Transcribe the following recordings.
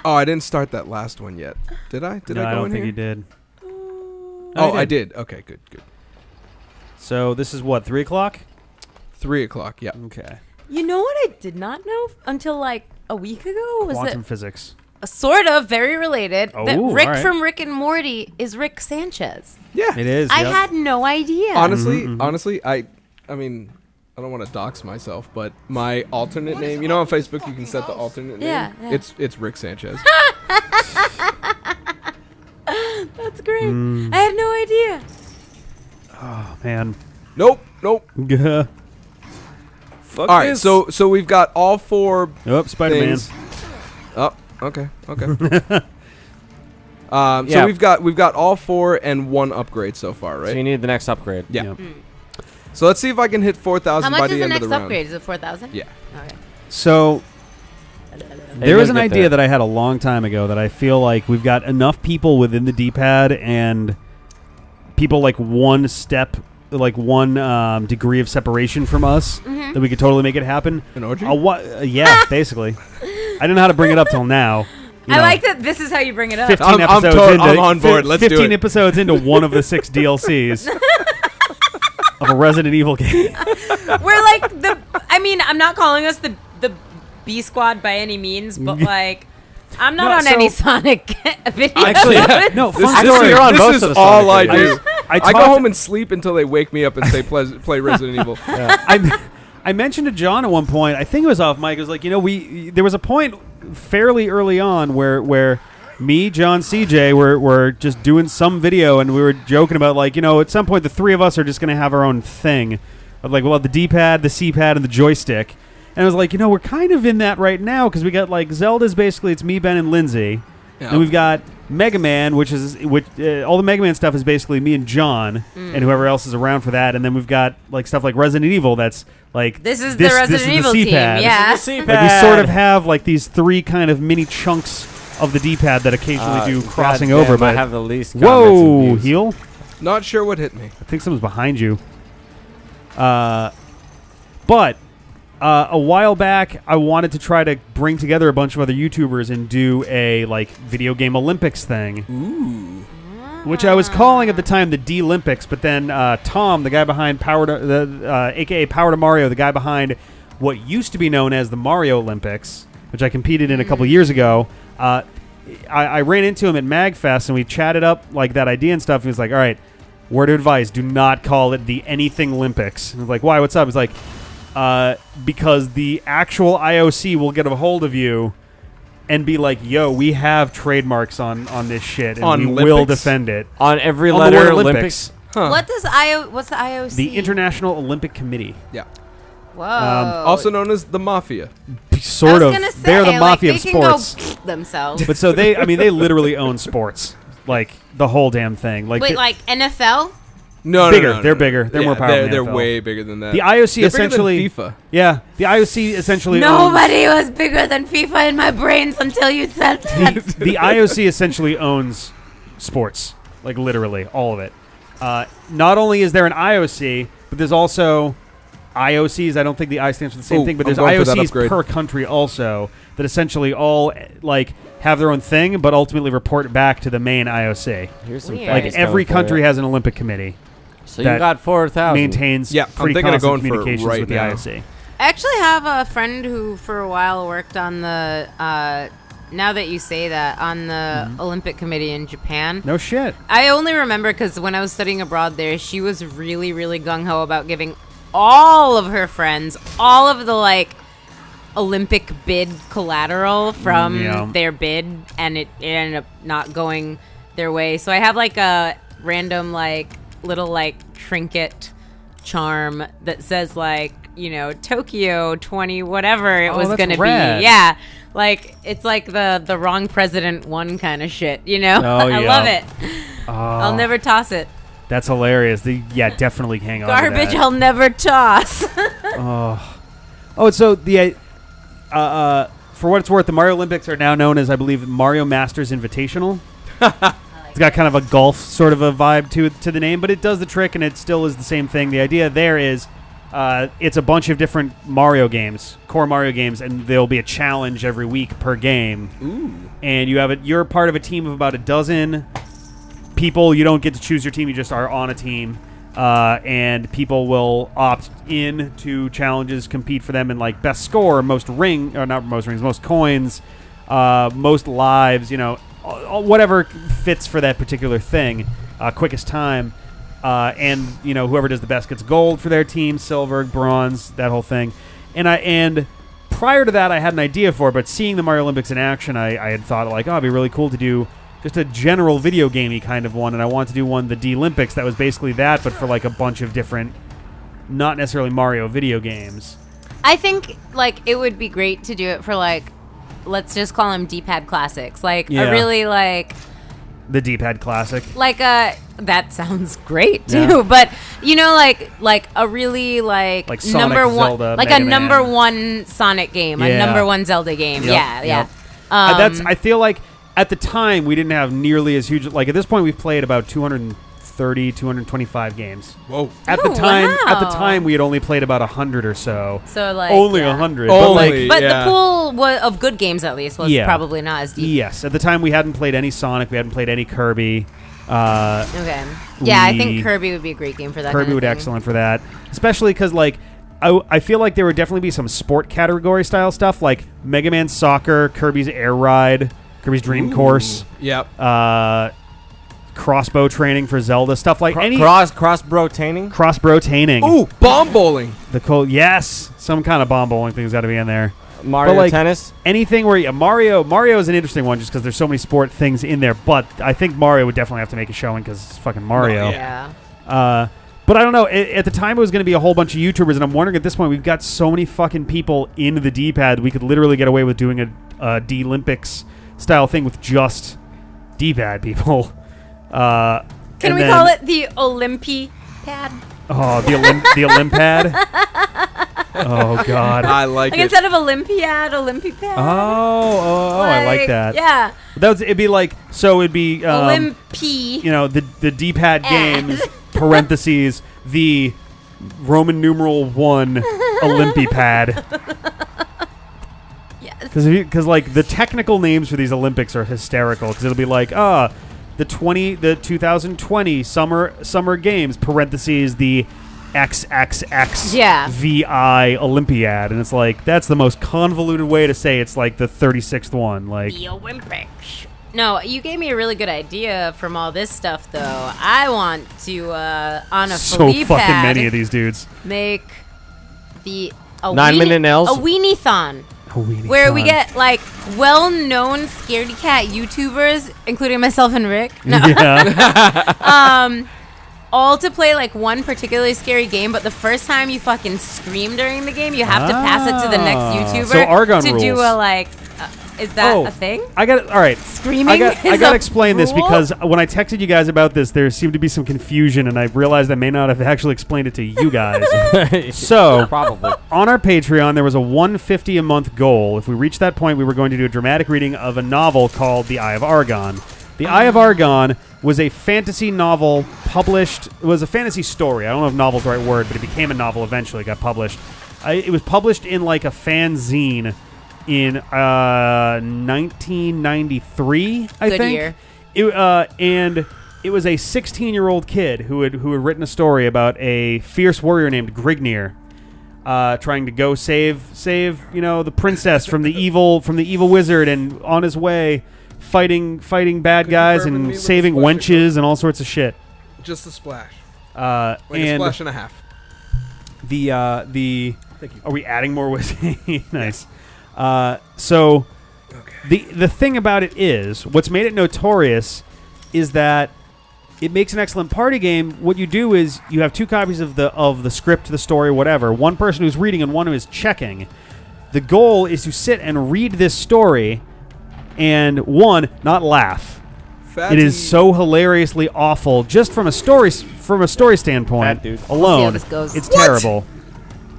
Oh, I didn't start that last one yet. Did I? Did I go I don't in think here? you did. Oh, I did. Okay, good. So this is what, 3 o'clock? 3 o'clock, yeah. Okay. You know what I did not know until like a week ago? Was Quantum that physics. sort of very related? That Oh, Rick all right. from Rick and Morty is Rick Sanchez. Yeah. It is. I yep. had no idea. Honestly, I mean, I don't want to dox myself, but my alternate name, you know, on Facebook you can set the alternate name. Yeah. It's Rick Sanchez. That's great. I had no idea. Oh, man. Nope. Fuck All right, this. so we've got all 4 Oh, Spider-Man. things. Oh, okay. Yeah. So we've got all 4 and 1 upgrade so far, right? So you need the next upgrade. Yeah. Yep. So let's see if I can hit 4,000 How by much the is the end of next the round. upgrade? Is it 4,000? Yeah. Okay. So there you was gonna an get idea there. that I had a long time ago that I feel like we've got enough people within the D-pad and people like one step, like one degree of separation from us that we could totally make it happen. An orgy? Yeah, basically. I didn't know how to bring it up till now. I like that this is how you bring it up. 15 I'm episodes into I'm on board. Let's do 15 it. episodes into one of the 6 DLCs of a Resident Evil game. We're like I'm not calling us the B Squad by any means, but like I'm not No, on so- any Sonic video. Actually, no, This fun is, story. you're on this both is of the all I Sonic do. videos. I go talked- home and sleep until they wake me up and say play Resident Evil. I mentioned to John at one point, I think it was off mic, it was like, there was a point fairly early on where me, John, CJ were just doing some video and we were joking about like, at some point the 3 of us are just going to have our own thing. Of like, we'll have the D-pad, the C-pad, and the joystick. And I was like, we're kind of in that right now because we got like Zelda's basically, it's me, Ben, and Lindsay. Yeah. And we've got Mega Man, which all the Mega Man stuff is basically me and John and whoever else is around for that. And then we've got like stuff like Resident Evil that's like This is the Resident Evil team, C-pad. yeah. This is the Like we C-pad. sort of have like these 3 kind of mini chunks of the D-pad that occasionally do crossing goddamn, over. But I have the least comments whoa, and views. heal! Not sure what hit me. I think someone's behind you. But a while back, I wanted to try to bring together a bunch of other YouTubers and do a like video game Olympics thing. Ooh. Which I was calling at the time the D-Olympics, but then Tom, the guy behind aka Power to Mario, the guy behind what used to be known as the Mario Olympics, which I competed in a couple years ago. I ran into him at MagFest and we chatted up like that idea and stuff. He was like, "All right, word of advice: do not call it the Anything Olympics." And I was like, "Why? What's up?" He's like, "Because the actual IOC will get a hold of you." And be like, yo, we have trademarks on this shit, and On we Olympics? will defend it. On every On the letter word Olympics. Huh. What's the IOC? The International Olympic Committee. Yeah. Whoa. Also known as the Mafia. Sort I of. was gonna say, They're the mafia like, of they can sports. go themselves. But so they literally own sports. Like, the whole damn thing. Like, Wait, like NFL? No, Bigger. no. They're bigger. They're more powerful than They're NFL. way bigger than that. the IOC They're essentially... bigger than FIFA. Yeah. The IOC essentially Nobody was bigger than FIFA in my brains until you said that. the IOC essentially owns sports, like literally all of it. Not only is there an IOC, but there's also IOCs. I don't think the I stands for the same thing, but I'm there's going for that IOCs upgrade. per country also that essentially all like have their own thing, but ultimately report back to the main IOC. Here's some Weird. Like facts every coming for country you. has an Olympic committee So that you got 4,000. maintains Yeah, I'm pretty thinking of constant going for it communications right with the now. IOC. I actually have a friend who, for a while, worked on the. Now that you say that, on the Olympic Committee in Japan. No shit. I only remember because when I was studying abroad there, she was really, really gung ho about giving all of her friends all of the like Olympic bid collateral from Yeah. their bid, and it ended up not going their way. So I have like a random like little like trinket charm that says like, you know, Tokyo 20 whatever it Oh, was that's gonna rad. be. Yeah, like it's like the wrong president won kind of shit, you know. Oh, I yeah. love it. Oh, I'll never toss it. That's hilarious. Definitely hang on. Garbage To that. I'll never toss. Oh, so the for what it's worth, the Mario Olympics are now known as, I believe, Mario Masters Invitational. It's got kind of a golf sort of a vibe to the name, but it does the trick, and it still is the same thing. The idea there is It's a bunch of different Mario games, core Mario games, and there'll be a challenge every week per game. Ooh. And you're part of a team of about a dozen people. You don't get to choose your team; you just are on a team. And people will opt in to challenges, compete for them, and like best score, most coins, most lives. Whatever fits for that particular thing. Quickest time. And whoever does the best gets gold for their team, silver, bronze, that whole thing. And prior to that, I had an idea for it, but seeing the Mario Olympics in action, I had thought it'd be really cool to do just a general video gamey kind of one. And I wanted to do one, the D-Olympics, that was basically that, but for like a bunch of different, not necessarily Mario video games. I think it would be great to do it for let's just call them D-pad classics, a really the D-pad classic. That sounds great too, but a really like Sonic, number one, Zelda, like Mega a number Man. one Sonic game, a number one Zelda game. Yep. Yeah. I feel like at the time we didn't have nearly as huge. Like at this point, we've played about 230, 225 games. Whoa! At the time, we had only played about 100 or so. So only 100. Only. But the pool of good games at least was probably not as deep. Yes, at the time we hadn't played any Sonic, we hadn't played any Kirby. Okay. Yeah, I think Kirby would be a great game for that. Kirby would be excellent for that, especially because I feel like there would definitely be some sport category style stuff like Mega Man Soccer, Kirby's Air Ride, Kirby's Dream Course. Yep. Crossbow training for Zelda, stuff like any crossbow training. Crossbow training. Ooh, bomb bowling. Yes, some kind of bomb bowling thing's got to be in there. Mario Tennis. Anything where Mario is an interesting one just because there's so many sport things in there. But I think Mario would definitely have to make a showing because it's fucking Mario. Yeah. But I don't know. At the time, it was going to be a whole bunch of YouTubers, and I'm wondering at this point, we've got so many fucking people in the D-pad, we could literally get away with doing a D-Olympics style thing with just D-pad people. Can we call it the Olympi-pad? Oh, the Olympad? Oh, God. I like it. Instead of Olympiad, Olympipad. Oh, I like that. Yeah. It'd be Olympi. The D-pad games, parentheses, the Roman numeral 1 Olympipad. Yes. Because the technical names for these Olympics are hysterical. Because it'll be the 2020 summer games, parentheses, the XXX VI Olympiad, and it's that's the most convoluted way to say it's the 36th one. The Olympics. No, you gave me a really good idea from all this stuff, though. I want to on a so fucking fucking many of these dudes make the 9-minute nails, a weenie-thon. Where we get well-known scaredy cat YouTubers, including myself and Rick. No. Yeah. All to play one particularly scary game, but the first time you fucking scream during the game, you have to pass it to the next YouTuber. So Argon to rules. do a is that a thing? I got it. All right. Screaming. I got to explain this rule? because when I texted you guys about this, there seemed to be some confusion, and I realized I may not have actually explained it to you guys. So, probably on our Patreon, there was a $150 a month goal. If we reached that point, we were going to do a dramatic reading of a novel called The Eye of Argon. The Eye of Argon was a fantasy novel published. It was a fantasy story. I don't know if novel's the right word, but it became a novel eventually. It got published. It was published in a fanzine in 1993, I think. Good year. And it was a 16-year-old kid who had written a story about a fierce warrior named Grignir, trying to go save the princess from the evil wizard, and on his way fighting bad guys and saving wenches and all sorts of shit. Just a splash. A splash and a half. Are we adding more whiskey? Nice. So the thing about it is, what's made it notorious is that it makes an excellent party game. What you do is you have two copies of the script, the story, whatever. One person who's reading and one who is checking. The goal is to sit and read this story and not laugh. It is so hilariously awful, just from a story standpoint alone. Let's see how this goes. It's terrible.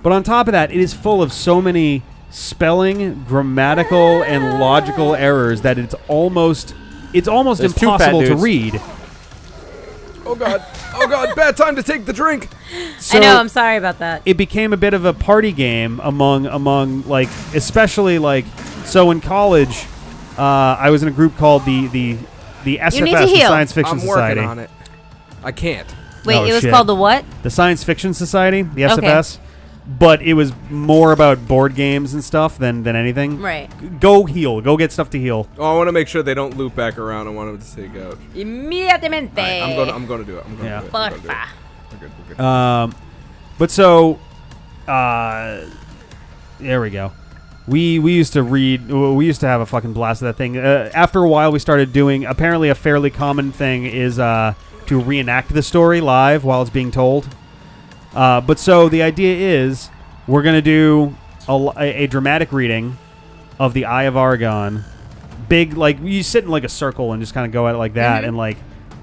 But on top of that, it is full of so many spelling, grammatical, and logical errors that it's almost There's impossible to read. Oh god. Oh god. Bad time to take the drink. So I know. I'm sorry about that. it became a bit of a party game among like, especially like, so in college, I was in a group called the SFS, need to the heal. Science Fiction I'm Society. working on it. I can't. Wait, Oh, it was shit. called the what? The Science Fiction Society, the Okay. SFS. But it was more about board games and stuff than anything. Right. Go heal. Go get stuff to heal. Oh, I want to make sure they don't loop back around. I want them to take out. Inmediatamente. I'm gonna do it. I'm gonna Yeah. do it. I'm gonna do it. Porfa. We're good. We're good. But so, there we go. We used to read. We used to have a fucking blast of that thing. After a while, we started doing. Apparently, a fairly common thing is to reenact the story live while it's being told. But so the idea is we're gonna do a dramatic reading of the Eye of Argon. Big, like, you sit in like a circle and just kind of go at it like that, and like,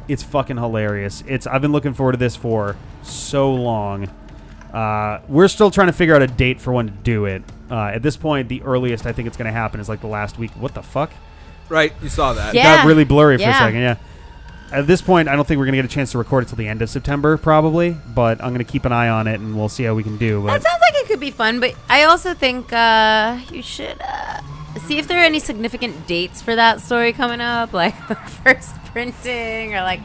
it's fucking hilarious. I've been looking forward to this for so long. We're still trying to figure out a date for when to do it. At this point, the earliest I think it's gonna happen is like the last week. What the fuck? Right, you saw that. Yeah. It got really blurry for a Yeah. second. Yeah. At this point, I don't think we're going to get a chance to record it till the end of September, probably. But I'm going to keep an eye on it, and we'll see how we can do. That But sounds like it could be fun, but I also think you should see if there are any significant dates for that story coming up, like first printing, or like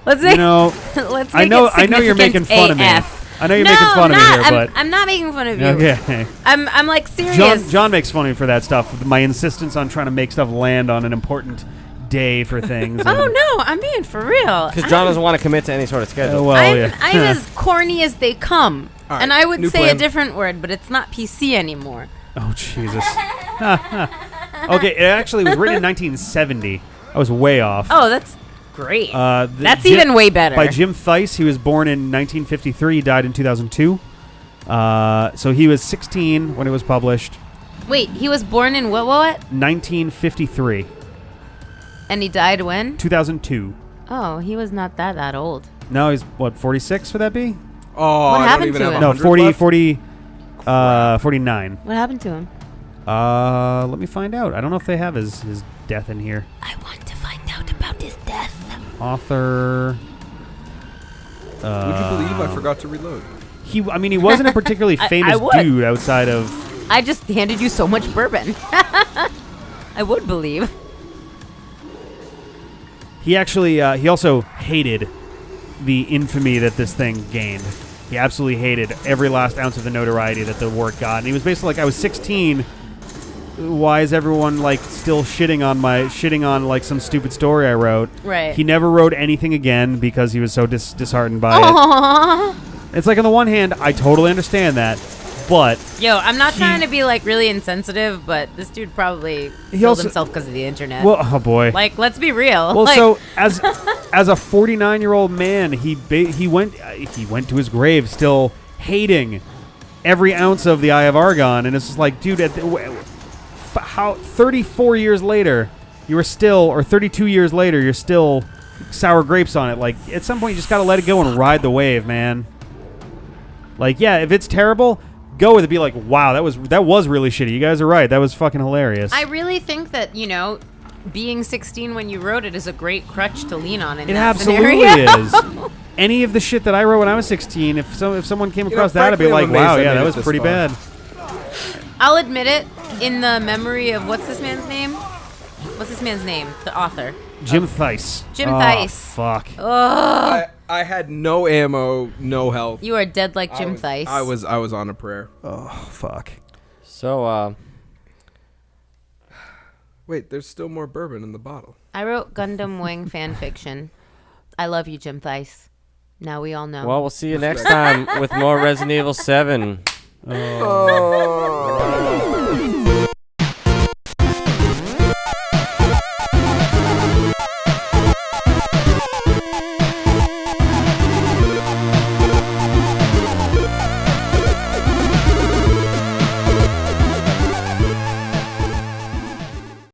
let's make you know, let's I make know, it I know you're making fun of me. AF. I know you're No, making fun of me not. here, but I'm not making fun of you. okay. I'm like serious. John makes fun of me for that stuff. With my insistence on trying to make stuff land on an important day for things. Oh no, I'm being for real. Because John doesn't want to commit to any sort of schedule. Well, yeah. I'm as corny as they come. All right, And I would new say plan. a different word, but it's not PC anymore. Oh Jesus. Okay, it actually was written in 1970. I was way off. Oh, that's great. That's Jim- even way better. By Jim Thice. He was born in 1953. He died in 2002. So he was 16 when it was published. Wait, he was born in what? 1953. And he died when? 2002. Oh, he was not that old. No, he's, what, 46 would that be? Oh, What I happened don't even to have him? No, 100 40, left? 49. What happened to him? Let me find out. I don't know if they have his death in here. I want to find out about his death. Author. Would you believe I forgot to reload? He wasn't a particularly I famous would. dude outside of. I just handed you so much bourbon. I would believe. He actually, he also hated the infamy that this thing gained. He absolutely hated every last ounce of the notoriety that the work got. And he was basically like, I was 16. Why is everyone like still shitting on like some stupid story I wrote? Right. He never wrote anything again because he was so disheartened by Aww. it. It's like on the one hand, I totally understand that, but Yo, I'm not He- trying to be like really insensitive, but this dude probably killed also- himself because of the internet. well, oh boy. like, let's be real. Well, like, so as a 49-year-old man, he went to his grave still hating every ounce of the Eye of Argon, and it's just like, dude, how 34 years later, you were still, or 32 years later, you're still sour grapes on it. Like, at some point, you just got to let it go and ride the wave, man. Like, yeah, if it's terrible, go with it. Be like, wow, that was really shitty. You guys are right. That was fucking hilarious. I really think that, being 16 when you wrote it is a great crutch to lean on in It that absolutely scenario. is. Any of the shit that I wrote when I was 16, if someone came across that, I'd be frankly, like, I'm amazed wow, I yeah, made that it was this pretty far. bad. I'll admit it, in the memory of, what's this man's name? What's this man's name? The author. Jim Thice. Jim Oh, Thice. Fuck. I had no ammo, no health. You are dead like Jim I Thice. was on a prayer. Oh, fuck. So, Wait, there's still more bourbon in the bottle. I wrote Gundam Wing fan fiction. I love you, Jim Thice. Now we all know. well, we'll see you next time with more Resident Evil 7. Oh.